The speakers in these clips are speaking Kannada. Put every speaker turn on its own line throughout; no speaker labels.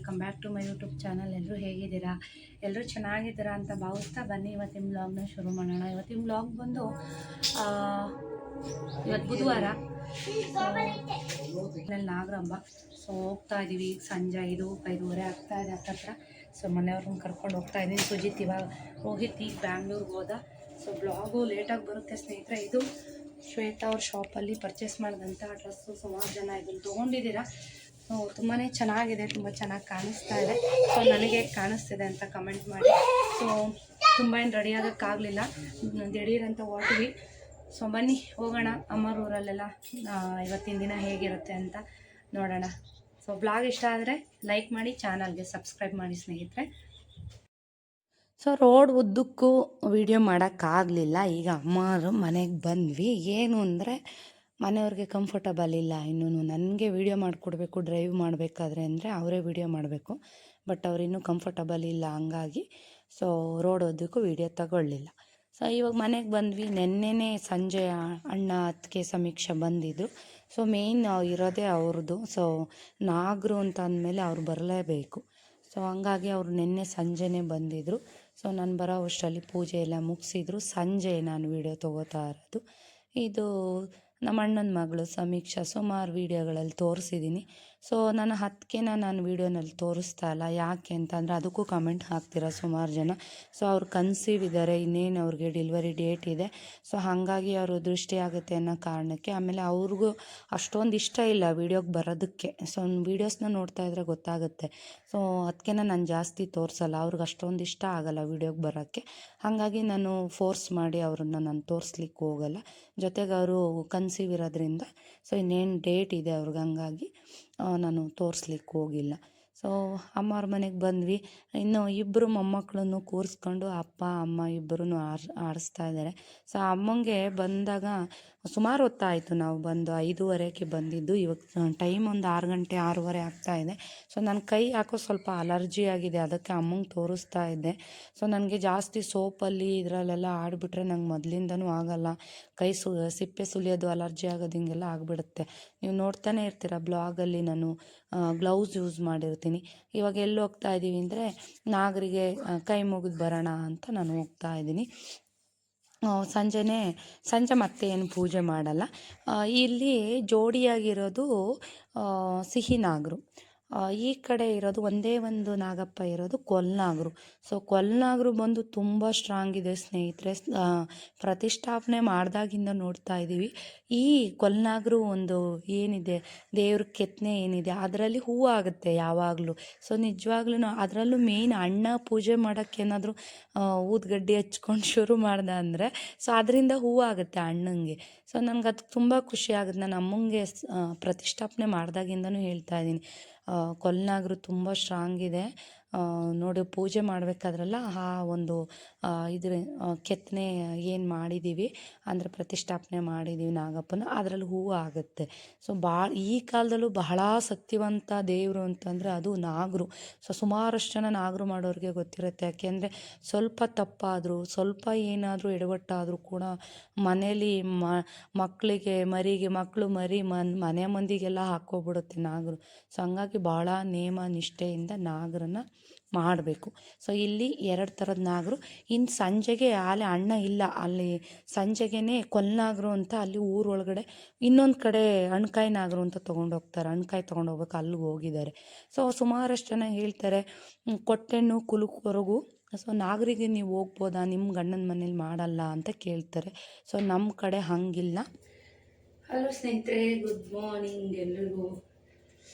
Welcome back to my YouTube channel. ಎಲ್ಲರೂ ಹೇಗಿದ್ದೀರಾ? ಎಲ್ಲರೂ ಚೆನ್ನಾಗಿದ್ದೀರಾ ಅಂತ ಭಾವಿಸ್ತಾ ಬನ್ನಿ ಇವತ್ತಿನ ವ್ಲಾಗ್ನ ಶುರು ಮಾಡೋಣ. ಇವತ್ತಿನ ವ್ಲಾಗ್ ಬಂದು ಇವತ್ತು ಬುಧವಾರ, ನಾಗರಂಬ. ಸೊ ಹೋಗ್ತಾ ಇದ್ದೀವಿ. ಈಗ ಸಂಜೆ 5:30 ಆಗ್ತಾ ಇದೆ ಹತ್ತತ್ರ. ಸೊ ಮನೆಯವ್ರನ್ನ ಕರ್ಕೊಂಡು ಹೋಗ್ತಾ ಇದ್ದೀನಿ. ಸುಜಿತ್ ಇವಾಗ ರೋಹಿತ್ ಈಗ ಬ್ಯಾಂಗ್ಳೂರ್ಗೆ ಹೋದ. ಸೊ ಬ್ಲಾಗು ಲೇಟಾಗಿ ಬರುತ್ತೆ ಸ್ನೇಹಿತರೆ. ಇದು ಶ್ವೇತಾ ಅವ್ರ ಶಾಪಲ್ಲಿ ಪರ್ಚೇಸ್ ಮಾಡಿದಂಥ ಡ್ರೆಸ್ಸು. ಸುಮಾರು ಜನ ಇದನ್ನು ತೊಗೊಂಡಿದ್ದೀರಾ. ತುಂಬಾ ಚೆನ್ನಾಗಿದೆ, ತುಂಬ ಚೆನ್ನಾಗಿ ಕಾಣಿಸ್ತಾ ಇದೆ. ಸೊ ನನಗೆ ಕಾಣಿಸ್ತಿದೆ ಅಂತ ಕಮೆಂಟ್ ಮಾಡಿ. ಸೊ ತುಂಬ ಏನು ರೆಡಿ ಆಗೋಕ್ಕಾಗಲಿಲ್ಲ, ದಿಢೀರಂತ ಹೊರಟ್ವಿ. ಸೊ ಬನ್ನಿ ಹೋಗೋಣ. ಅಮ್ಮರ ಊರಲ್ಲೆಲ್ಲ ಇವತ್ತಿನ ದಿನ ಹೇಗಿರುತ್ತೆ ಅಂತ ನೋಡೋಣ. ಸೊ ಬ್ಲಾಗ್ ಇಷ್ಟ ಆದರೆ ಲೈಕ್ ಮಾಡಿ, ಚಾನಲ್ಗೆ ಸಬ್ಸ್ಕ್ರೈಬ್ ಮಾಡಿ ಸ್ನೇಹಿತರೆ. ಸೊ ರೋಡ್ ಉದ್ದಕ್ಕೂ ವಿಡಿಯೋ ಮಾಡೋಕ್ಕಾಗಲಿಲ್ಲ. ಈಗ ಅಮ್ಮರು ಮನೆಗೆ ಬಂದ್ವಿ. ಏನು ಅಂದರೆ ಮನೆಯವ್ರಿಗೆ ಕಂಫರ್ಟಬಲ್ ಇಲ್ಲ. ಇನ್ನೂ ನನಗೆ ವೀಡಿಯೋ ಮಾಡಿಕೊಡ್ಬೇಕು ಡ್ರೈವ್ ಮಾಡಬೇಕಾದ್ರೆ ಅಂದರೆ ಅವರೇ ವೀಡಿಯೋ ಮಾಡಬೇಕು. ಬಟ್ ಅವ್ರಿನ್ನೂ ಕಂಫರ್ಟಬಲ್ ಇಲ್ಲ, ಹಂಗಾಗಿ ಸೊ ರೋಡ್ ಉದ್ದಕ್ಕೂ ವೀಡಿಯೋ ತಗೊಳ್ಳಿಲ್ಲ. ಸೊ ಇವಾಗ ಮನೆಗೆ ಬಂದ್ವಿ. ನೆನ್ನೆನೇ ಸಂಜೆ ಅಣ್ಣ ಅತ್ತಿಗೆ ಸಮೀಕ್ಷೆ ಬಂದಿದ್ದರು. ಸೊ ಮೇಯ್ನ್ ಇರೋದೇ ಅವ್ರದ್ದು. ಸೊ ನಾಗರು ಅಂತ ಅಂದಮೇಲೆ ಅವ್ರು ಬರಲೇಬೇಕು. ಸೊ ಹಂಗಾಗಿ ಅವರು ನಿನ್ನೆ ಸಂಜೆನೇ ಬಂದಿದ್ದರು. ಸೊ ನಾನು ಬರೋ ಅಷ್ಟರಲ್ಲಿ ಪೂಜೆ ಎಲ್ಲ ಮುಗಿಸಿದ್ರು. ಸಂಜೆ ನಾನು ವೀಡಿಯೋ ತೊಗೋತಾ ಇರೋದು. ಇದು ನಮ್ಮ ಅಣ್ಣನ ಮಗಳು ಸಮೀಕ್ಷಾ. ಸುಮಾರು ವೀಡಿಯೋಗಳಲ್ಲಿ ತೋರಿಸಿದ್ದೀನಿ. ಸೊ ನನ್ನ ಹತ್ತಿಗೆನ ನಾನು ವೀಡಿಯೋನಲ್ಲಿ ತೋರಿಸ್ತಾ ಇಲ್ಲ. ಯಾಕೆ ಅಂತಂದರೆ ಅದಕ್ಕೂ ಕಮೆಂಟ್ ಹಾಕ್ತೀರ ಸುಮಾರು ಜನ. ಸೊ ಅವ್ರು ಕನ್ಸೀವ್ ಇದ್ದಾರೆ, ಇನ್ನೇನು ಅವ್ರಿಗೆ ಡೆಲಿವರಿ ಡೇಟ್ ಇದೆ. ಸೊ ಹಾಗಾಗಿ ಅವರು ದೃಷ್ಟಿ ಆಗುತ್ತೆ ಅನ್ನೋ ಕಾರಣಕ್ಕೆ. ಆಮೇಲೆ ಅವ್ರಿಗೂ ಅಷ್ಟೊಂದು ಇಷ್ಟ ಇಲ್ಲ ವೀಡಿಯೋಗೆ ಬರೋದಕ್ಕೆ. ಸೊ ವೀಡಿಯೋಸ್ನ ನೋಡ್ತಾ ಇದ್ರೆ ಗೊತ್ತಾಗುತ್ತೆ. ಸೊ ಅದಕ್ಕೆನ ನಾನು ಜಾಸ್ತಿ ತೋರಿಸಲ್ಲ, ಅವ್ರಿಗೆ ಅಷ್ಟೊಂದು ಇಷ್ಟ ಆಗೋಲ್ಲ ವೀಡಿಯೋಗೆ ಬರೋಕ್ಕೆ. ಹಾಗಾಗಿ ನಾನು ಫೋರ್ಸ್ ಮಾಡಿ ಅವ್ರನ್ನ ನಾನು ತೋರಿಸ್ಲಿಕ್ಕೆ ಹೋಗಲ್ಲ. ಜೊತೆಗೆ ಅವರು ಕನ್ಸೀವ್ ಇರೋದ್ರಿಂದ ಸೊ ಇನ್ನೇನು ಡೇಟ್ ಇದೆ ಅವ್ರಿಗೆ, ಹಂಗಾಗಿ ನಾನು ತೋರಿಸ್ಲಿಕ್ಕೆ ಹೋಗಿಲ್ಲ. ಸೊ ಅಮ್ಮವ್ರ ಮನೆಗೆ ಬಂದ್ವಿ. ಇನ್ನು ಇಬ್ಬರು ಮೊಮ್ಮಕ್ಕಳನ್ನು ಕೂರಿಸ್ಕೊಂಡು ಅಪ್ಪ ಅಮ್ಮ ಇಬ್ಬರೂ ಆಡಿಸ್ತಾ ಇದ್ದಾರೆ. ಸೊ ಅಮ್ಮಂಗೆ ಬಂದಾಗ ಸುಮಾರು ಹೊತ್ತಾಯಿತು. ನಾವು ಬಂದು 5:30ಕ್ಕೆ ಬಂದಿದ್ದು. ಇವಾಗ ಟೈಮ್ ಒಂದು 6 ಗಂಟೆ 6:30 ಆಗ್ತಾಯಿದೆ. ಸೊ ನನ್ನ ಕೈ ಯಾಕೋ ಸ್ವಲ್ಪ ಅಲರ್ಜಿ ಆಗಿದೆ, ಅದಕ್ಕೆ ಅಮ್ಮಂಗೆ ತೋರಿಸ್ತಾ ಇದ್ದೆ. ಸೊ ನನಗೆ ಜಾಸ್ತಿ ಸೋಪಲ್ಲಿ ಇದರಲ್ಲೆಲ್ಲ ಆಡಿಬಿಟ್ರೆ ನಂಗೆ ಮೊದಲಿಂದನೂ ಆಗೋಲ್ಲ. ಕೈ ಸಿಪ್ಪೆ ಸುಲಿಯೋದು ಅಲರ್ಜಿ ಆಗೋದು ಹಿಂಗೆಲ್ಲ ಆಗಿಬಿಡುತ್ತೆ. ನೀವು ನೋಡ್ತಾನೆ ಇರ್ತೀರ ಬ್ಲಾಗಲ್ಲಿ ನಾನು ಗ್ಲೌಸ್ ಯೂಸ್ ಮಾಡಿರ್ತೀನಿ. ಇವಾಗ ಎಲ್ಲಿ ಹೋಗ್ತಾ ಇದ್ದೀವಿ ಅಂದರೆ ನಾಗರಿಗೆ ಕೈ ಮುಗಿದು ಬರೋಣ ಅಂತ ನಾನು ಹೋಗ್ತಾ ಇದ್ದೀನಿ. ಸಂಜೆ ಮತ್ತೆ ಏನು ಪೂಜೆ ಮಾಡಲ್ಲ. ಇಲ್ಲಿ ಜೋಡಿಯಾಗಿರೋದು ಸಿಹಿ ನಾಗರು. ಈ ಕಡೆ ಇರೋದು ಒಂದೇ ಒಂದು ನಾಗಪ್ಪ ಇರೋದು ಕೊಲ್ನಾಗರು. ಸೊ ಕೊಲ್ನಾಗರು ಬಂದು ತುಂಬ ಸ್ಟ್ರಾಂಗ್ ಇದೆ ಸ್ನೇಹಿತರೆ. ಪ್ರತಿಷ್ಠಾಪನೆ ಮಾಡಿದಾಗಿಂದ ನೋಡ್ತಾ ಇದ್ದೀವಿ. ಈ ಕೊಲ್ನಾಗರು ಒಂದು ಏನಿದೆ ದೇವ್ರ ಕೆತ್ತನೆ ಏನಿದೆ ಅದರಲ್ಲಿ ಹೂವು ಆಗುತ್ತೆ ಯಾವಾಗಲೂ. ಸೊ ನಿಜವಾಗ್ಲೂ ಅದರಲ್ಲೂ ಮೇಯ್ನ್ ಅಣ್ಣ ಪೂಜೆ ಮಾಡೋಕ್ಕೇನಾದರೂ ಊದ್ಗಡ್ಡಿ ಹಚ್ಕೊಂಡು ಶುರು ಮಾಡ್ದೆ ಅಂದರೆ ಸೊ ಅದರಿಂದ ಹೂವು ಆಗುತ್ತೆ ಅಣ್ಣಂಗೆ. ಸೊ ನನಗೆ ಅದು ತುಂಬ ಖುಷಿ ಆಗುತ್ತೆ. ನಾನು ಅಮ್ಮಂಗೆ ಪ್ರತಿಷ್ಠಾಪನೆ ಮಾಡಿದಾಗಿಂದನೂ ಹೇಳ್ತಾ ಇದ್ದೀನಿ, ಕೊಲ್ನಾಗರು ತುಂಬ ಸ್ಟ್ರಾಂಗ್ ಇದೆ ನೋಡಿ. ಪೂಜೆ ಮಾಡಬೇಕಾದ್ರಲ್ಲ ಆ ಒಂದು ಇದ್ರ ಕೆತ್ತನೆ ಏನು ಮಾಡಿದ್ದೀವಿ ಅಂದರೆ ಪ್ರತಿಷ್ಠಾಪನೆ ಮಾಡಿದ್ದೀವಿ ನಾಗಪ್ಪನ, ಅದರಲ್ಲಿ ಹೂವು ಆಗುತ್ತೆ. ಸೊ ಈ ಕಾಲದಲ್ಲೂ ಬಹಳ ಸತ್ಯವಂತ ದೇವರು ಅಂತಂದರೆ ಅದು ನಾಗರು. ಸೊ ಸುಮಾರಷ್ಟು ಜನ ನಾಗರು ಮಾಡೋರಿಗೆ ಗೊತ್ತಿರುತ್ತೆ. ಯಾಕೆಂದರೆ ಸ್ವಲ್ಪ ತಪ್ಪಾದರೂ ಸ್ವಲ್ಪ ಏನಾದರೂ ಎಡವಟ್ಟಾದರೂ ಕೂಡ ಮನೇಲಿ ಮಕ್ಕಳಿಗೆ ಮಕ್ಕಳು ಮನೆ ಮಂದಿಗೆಲ್ಲ ಹಾಕ್ಕೊಬಿಡುತ್ತೆ ನಾಗರು. ಸೊ ಹಂಗಾಗಿ ಭಾಳ ನೇಮ ನಿಷ್ಠೆಯಿಂದ ನಾಗರನ್ನ ಮಾಡಬೇಕು. ಸೊ ಇಲ್ಲಿ 2 ಥರದ ನಾಗರು. ಇನ್ನು ಸಂಜೆಗೆ ಅಲ್ಲಿ ಅಣ್ಣ ಇಲ್ಲ, ಅಲ್ಲಿ ಸಂಜೆಗೇ ಕೊಲ್ನಾಗರು ಅಂತ ಅಲ್ಲಿ ಊರೊಳಗಡೆ ಇನ್ನೊಂದು ಕಡೆ ಅಣ್ಕಾಯಿ ನಾಗರು ಅಂತ ತೊಗೊಂಡೋಗ್ತಾರೆ. ಅಣ್ಕಾಯಿ ತೊಗೊಂಡೋಗ್ಬೇಕು, ಅಲ್ಲಿಗೆ ಹೋಗಿದ್ದಾರೆ. ಸೊ ಸುಮಾರಷ್ಟು ಜನ ಹೇಳ್ತಾರೆ ಕೊಟ್ಟೆಣ್ಣು ಕುಲುಕ್ವರೆಗೂ ಸೊ ನಾಗರಿಗೆ ನೀವು ಹೋಗ್ಬೋದಾ, ನಿಮ್ಮ ಗಂಡನ ಮನೇಲಿ ಮಾಡಲ್ಲ ಅಂತ ಕೇಳ್ತಾರೆ. ಸೊ ನಮ್ಮ ಕಡೆ ಹಂಗಿಲ್ಲ. ಹಲೋ ಸ್ನೇಹಿತರೆ, ಗುಡ್ ಮಾರ್ನಿಂಗ್ ಎಲ್ರಿಗೂ.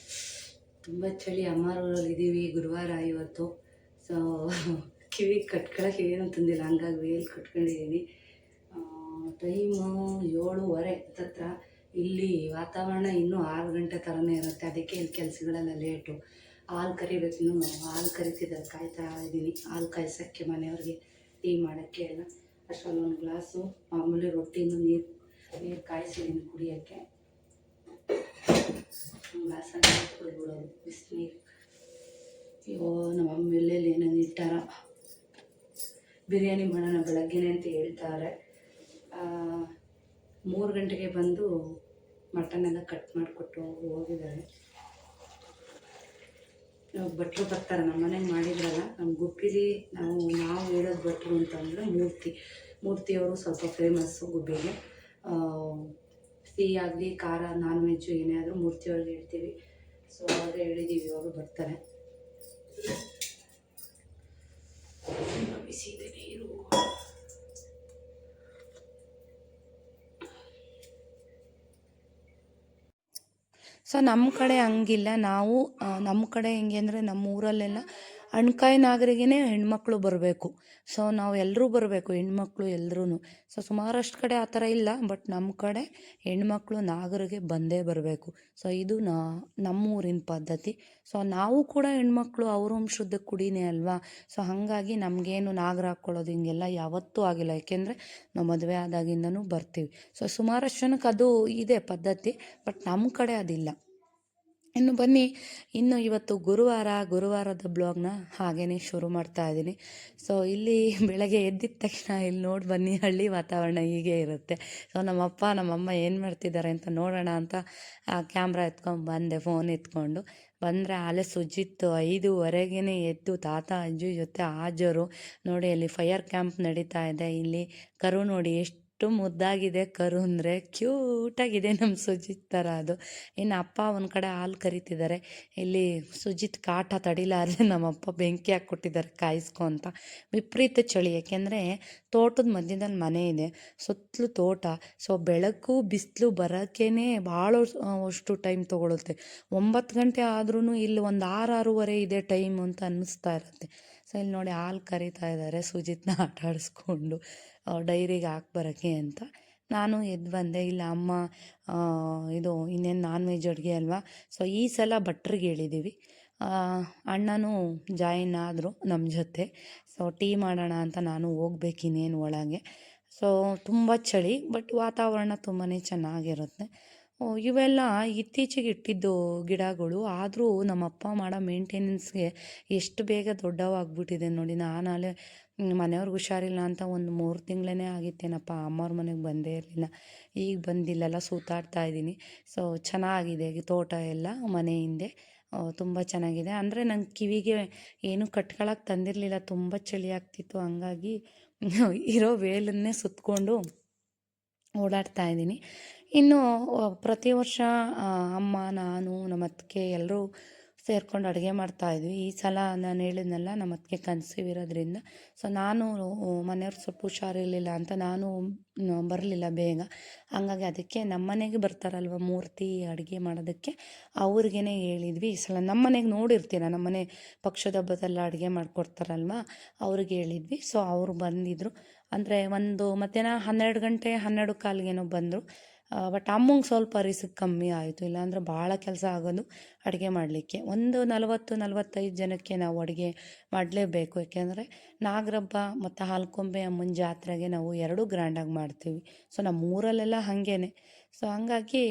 ತುಂಬ ಚಳಿ. ಅಮ್ಮರೂರಲ್ಲಿ ಇದ್ದೀವಿ. ಗುರುವಾರ ಇವತ್ತು. ಸೊ ಕಿವಿ ಕಟ್ಕೊಳಕ್ಕೆ ಏನು ತಂದಿಲ್ಲ, ಹಂಗಾಗಿ ವೇಲ್ ಕಟ್ಕೊಂಡಿದ್ದೀನಿ. ಟೈಮು 7:30 ಹತ್ರ. ಇಲ್ಲಿ ವಾತಾವರಣ ಇನ್ನೂ 6 ಗಂಟೆ ಥರನೇ ಇರುತ್ತೆ. ಅದಕ್ಕೆ ಇಲ್ಲಿ ಕೆಲಸಗಳೆಲ್ಲ ಲೇಟು. ಹಾಲು ಕರಿಬೇಕು, ಇನ್ನೂ ಹಾಲು ಕರಿತಿದ್ದಾರೆ, ಕಾಯ್ತಾ ಇದ್ದೀನಿ. ಹಾಲು ಕಾಯಿಸೋಕ್ಕೆ ಮನೆಯವ್ರಿಗೆ ಟೀ ಮಾಡೋಕ್ಕೆ ಎಲ್ಲ. ಅಷ್ಟರಲ್ಲಿ ಒಂದು ಗ್ಲಾಸು ಮಾಮೂಲಿ ರೊಟ್ಟಿನೂ ನೀರು ಕಾಯಿಸಿದ್ದೀನಿ ಕುಡಿಯೋಕ್ಕೆ. ಗ್ಲಾಸಲ್ಲಿ ಕುಡಿದ್ಬಿಡೋದು ಬಿಸಿನೀರು. ಅಯ್ಯೋ ನಮ್ಮ ಅಮ್ಮ ಎಲ್ಲೆಲ್ಲಿ ಏನೇನು ಇಟ್ಟಾರ. ಬಿರಿಯಾನಿ ಮಾಡೋಣ ಬೆಳಗ್ಗೆನೆ ಅಂತ ಹೇಳ್ತಾರೆ. 3 ಗಂಟೆಗೆ ಬಂದು ಮಟನ್ ಎಲ್ಲ ಕಟ್ ಮಾಡಿಕೊಟ್ಟು ಹೋಗಿದ್ದಾರೆ. ಇವಾಗ ಭಟ್ರು ಬರ್ತಾರೆ. ನಮ್ಮ ಮನೆಗೆ ಮಾಡಿದ್ರಲ್ಲ ನಮ್ಮ ಗುಬ್ಬಿಲಿ ನಾವು ಹೇಳೋದು ಭಟ್ರು ಅಂತಂದರೆ ಮೂರ್ತಿಯವರು ಸ್ವಲ್ಪ ಫೇಮಸ್ಸು ಗುಬ್ಬಿಗೆ. ಸಿಹಿ ಆಗಲಿ ಖಾರ ನಾನ್ ವೆಜ್ಜು ಏನೇ ಆದರೂ ಮೂರ್ತಿಯವ್ರಿಗೆ ಹೇಳ್ತೀವಿ. ಸೊ ಅವಾಗ ಹೇಳಿದ್ದೀವಿ, ಅವರು ಬರ್ತಾರೆ. ಬಿಸಿ ಇದೆ ನೀರು. ಸೊ ನಮ್ಮ ಕಡೆ ಹಂಗಿಲ್ಲ. ನಮ್ಮ ಕಡೆ ಹೆಂಗೆ ಅಂದರೆ ನಮ್ಮ ಊರಲ್ಲೆಲ್ಲ ಹಣ್ಕಾಯಿ ನಾಗರಿಗೇ ಹೆಣ್ಮಕ್ಳು ಬರಬೇಕು. ಸೊ ನಾವು ಎಲ್ಲರೂ ಬರಬೇಕು, ಹೆಣ್ಮಕ್ಳು ಎಲ್ಲರೂ. ಸೊ ಸುಮಾರಷ್ಟು ಕಡೆ ಆ ಥರ ಇಲ್ಲ, ಬಟ್ ನಮ್ಮ ಕಡೆ ಹೆಣ್ಮಕ್ಳು ನಾಗರಿಗೆ ಬಂದೇ ಬರಬೇಕು. ಸೊ ಇದು ನಮ್ಮೂರಿನ ಪದ್ಧತಿ. ಸೊ ನಾವು ಕೂಡ ಹೆಣ್ಮಕ್ಳು ಅವ್ರ ವಂಶದ ಕುಡಿನೇ ಅಲ್ವಾ. ಸೊ ಹಾಗಾಗಿ ನಮಗೇನು ನಾಗರ ಹಾಕ್ಕೊಳ್ಳೋದು ಹಿಂಗೆಲ್ಲ ಯಾವತ್ತೂ ಆಗಿಲ್ಲ, ಯಾಕೆಂದರೆ ನಾವು ಮದುವೆ ಆದಾಗಿಂದನೂ ಬರ್ತೀವಿ. ಸೊ ಸುಮಾರಷ್ಟು ಜನಕ್ಕೆ ಅದು ಇದೆ ಪದ್ಧತಿ, ಬಟ್ ನಮ್ಮ ಕಡೆ ಅದಿಲ್ಲ. ಇನ್ನು ಬನ್ನಿ, ಇನ್ನು ಇವತ್ತು ಗುರುವಾರದ ಬ್ಲಾಗ್ನ ಹಾಗೇ ಶುರು ಮಾಡ್ತಾ ಇದ್ದೀನಿ. ಸೊ ಇಲ್ಲಿ ಬೆಳಗ್ಗೆ ಎದ್ದಿದ ತಕ್ಷಣ ಇಲ್ಲಿ ನೋಡಿ ಬನ್ನಿ, ಹಳ್ಳಿ ವಾತಾವರಣ ಹೀಗೆ ಇರುತ್ತೆ. ಸೊ ನಮ್ಮಪ್ಪ ನಮ್ಮಮ್ಮ ಏನು ಮಾಡ್ತಿದ್ದಾರೆ ಅಂತ ನೋಡೋಣ ಅಂತ ಕ್ಯಾಮ್ರಾ ಎತ್ಕೊಂಡು ಬಂದೆ, ಫೋನ್ ಎತ್ಕೊಂಡು ಬಂದರೆ ಆಲೆ ಸುಜಿತ್ತು 5:15 ಎದ್ದು ತಾತ ಅಜ್ಜಿ ಜೊತೆ ಹಾಜರು. ನೋಡಿ ಅಲ್ಲಿ ಫೈರ್ ಕ್ಯಾಂಪ್ ನಡೀತಾ ಇದೆ. ಇಲ್ಲಿ ಕರು ನೋಡಿ ಎಷ್ಟು ಮುದ್ದಾಗಿದೆ ಕರು, ಅಂದರೆ ಕ್ಯೂಟಾಗಿದೆ ನಮ್ಮ ಸುಜಿತ್ ಥರ ಅದು. ಇನ್ನು ಅಪ್ಪ ಒಂದು ಕಡೆ ಹಾಲು ಕರಿತಿದ್ದಾರೆ. ಇಲ್ಲಿ ಸುಜಿತ್ ಕಾಟ ತಡಿಲಾರದೆ ನಮ್ಮಪ್ಪ ಬೆಂಕಿ ಹಾಕ್ಕೊಟ್ಟಿದ್ದಾರೆ ಕಾಯಿಸ್ಕೊ ಅಂತ. ವಿಪರೀತ ಚಳಿ, ಯಾಕೆಂದರೆ ತೋಟದ ಮಧ್ಯದಲ್ಲಿ ಮನೆ ಇದೆ, ಸುತ್ತಲೂ ತೋಟ. ಸೊ ಬೆಳಕು ಬಿಸಿಲು ಬರೋಕ್ಕೇ ಭಾಳ ಅಷ್ಟು ಟೈಮ್ ತೊಗೊಳುತ್ತೆ. 9 ಗಂಟೆ ಆದ್ರೂ ಇಲ್ಲಿ ಒಂದು 6-6:30 ಇದೆ ಟೈಮ್ ಅಂತ ಅನ್ನಿಸ್ತಾ ಇರುತ್ತೆ. ಸೊ ಇಲ್ಲಿ ನೋಡಿ ಹಾಲು ಕರಿತಾ ಇದ್ದಾರೆ ಸುಜಿತ್ನ ಆಟ ಆಡಿಸ್ಕೊಂಡು ಡೈರಿಗೆ ಹಾಕ್ಬರೋಕ್ಕೆ ಅಂತ. ನಾನು ಎದ್ದು ಬಂದೆ. ಇಲ್ಲ ಅಮ್ಮ ಇದು ಇನ್ನೇನು ನಾನ್ ವೆಜ್ ಅಡುಗೆ ಅಲ್ವಾ. ಸೊ ಈ ಸಲ ಭಟ್ರಿಗೆ ಹೇಳಿದ್ದೀವಿ. ಅಣ್ಣನೂ ಜಾಯಿನ್ ಆದರು ನಮ್ಮ ಜೊತೆ. ಸೊ ಟೀ ಮಾಡೋಣ ಅಂತ ನಾನು ಹೋಗ್ಬೇಕಿನ್ನೇನು ಒಳಗೆ. ಸೊ ತುಂಬ ಚಳಿ, ಬಟ್ ವಾತಾವರಣ ತುಂಬಾ ಚೆನ್ನಾಗಿರುತ್ತೆ. ಇವೆಲ್ಲ ಇತ್ತೀಚೆಗೆ ಇಟ್ಟಿದ್ದು ಗಿಡಗಳು, ಆದರೂ ನಮ್ಮಪ್ಪ ಮಾಡೋ ಮೇಂಟೆನೆನ್ಸ್ಗೆ ಎಷ್ಟು ಬೇಗ ದೊಡ್ಡವಾಗ್ಬಿಟ್ಟಿದೆ ನೋಡಿ. ನಾನಾಲೆ ಮನೆಯವ್ರಿಗೆ ಹುಷಾರಿಲ್ಲ ಅಂತ ಒಂದು 3 ತಿಂಗಳೇ ಆಗಿತ್ತೇನಪ್ಪ, ಅಮ್ಮವ್ರ ಮನೆಗೆ ಬಂದೇ ಇರಲಿಲ್ಲ. ಈಗ ಬಂದಿಲ್ಲೆಲ್ಲ ಸುತ್ತಾಡ್ತಾ ಇದ್ದೀನಿ. ಸೊ ಚೆನ್ನಾಗಿದೆ ತೋಟ ಎಲ್ಲ ಮನೆ ಹಿಂದೆ, ತುಂಬ ಚೆನ್ನಾಗಿದೆ. ಅಂದರೆ ನಂಗೆ ಕಿವಿಗೆ ಏನು ಕಟ್ಕೊಳಕ್ಕೆ ತಂದಿರಲಿಲ್ಲ, ತುಂಬ ಚಳಿ ಆಗ್ತಿತ್ತು. ಹಂಗಾಗಿ ಇರೋ ವೇಲನ್ನೇ ಸುತ್ತಕೊಂಡು ಓಡಾಡ್ತಾ ಇದ್ದೀನಿ. ಇನ್ನು ಪ್ರತಿ ವರ್ಷ ಅಮ್ಮ, ನಾನು, ನಮ್ಮ ಅತ್ತಿಗೆ ಎಲ್ಲರೂ ಸೇರ್ಕೊಂಡು ಅಡುಗೆ ಮಾಡ್ತಾಯಿದ್ವಿ. ಈ ಸಲ ನಾನು ಹೇಳಿದ್ನಲ್ಲ, ನಮ್ಮ ಅತ್ತಿಗೆ ಕನ್ಸೀವ್ ಇರೋದ್ರಿಂದ ಸೊ ನಾನು ಮನೆಯವ್ರಿಗೆ ಸ್ವಲ್ಪ ಹುಷಾರಿರಲಿಲ್ಲ ಅಂತ ನಾನು ಬರಲಿಲ್ಲ ಬೇಗ. ಹಂಗಾಗಿ ಅದಕ್ಕೆ ನಮ್ಮ ಮನೆಗೆ ಬರ್ತಾರಲ್ವ ಮೂರ್ತಿ ಅಡುಗೆ ಮಾಡೋದಕ್ಕೆ, ಅವ್ರಿಗೇ ಹೇಳಿದ್ವಿ. ಈ ಸಲ ನಮ್ಮ ಮನೆಗೆ ನೋಡಿರ್ತೀರ, ನಮ್ಮ ಮನೆ ಪಕ್ಷದ ಹಬ್ಬದೆಲ್ಲ ಅಡುಗೆ ಮಾಡಿಕೊಡ್ತಾರಲ್ವ, ಅವ್ರಿಗೆ ಹೇಳಿದ್ವಿ. ಸೊ ಅವರು ಬಂದಿದ್ದರು. ಅಂದರೆ ಒಂದು ಮಧ್ಯಾಹ್ನ 12 ಗಂಟೆ 12:15 ಬಂದರು. ಬಟ್ ಅಮ್ಮಂಗೆ ಸ್ವಲ್ಪ ರಿಸ್ಕ್ ಕಮ್ಮಿ ಆಯಿತು, ಇಲ್ಲಾಂದರೆ ಭಾಳ ಕೆಲಸ ಆಗೋದು ಅಡುಗೆ ಮಾಡಲಿಕ್ಕೆ. ಒಂದು 40-45 ಜನಕ್ಕೆ ನಾವು ಅಡುಗೆ ಮಾಡಲೇಬೇಕು, ಯಾಕೆಂದರೆ ನಾಗರಹಬ್ಬ ಮತ್ತು ಹಾಲ್ಕೊಂಬೆ ಅಮ್ಮನ ಜಾತ್ರೆಗೆ ನಾವು ಎರಡೂ ಗ್ರ್ಯಾಂಡಾಗಿ ಮಾಡ್ತೀವಿ. ಸೊ ನಮ್ಮ ಊರಲ್ಲೆಲ್ಲ ಹಾಗೇ. ಸೊ ಹಂಗಾಗಿ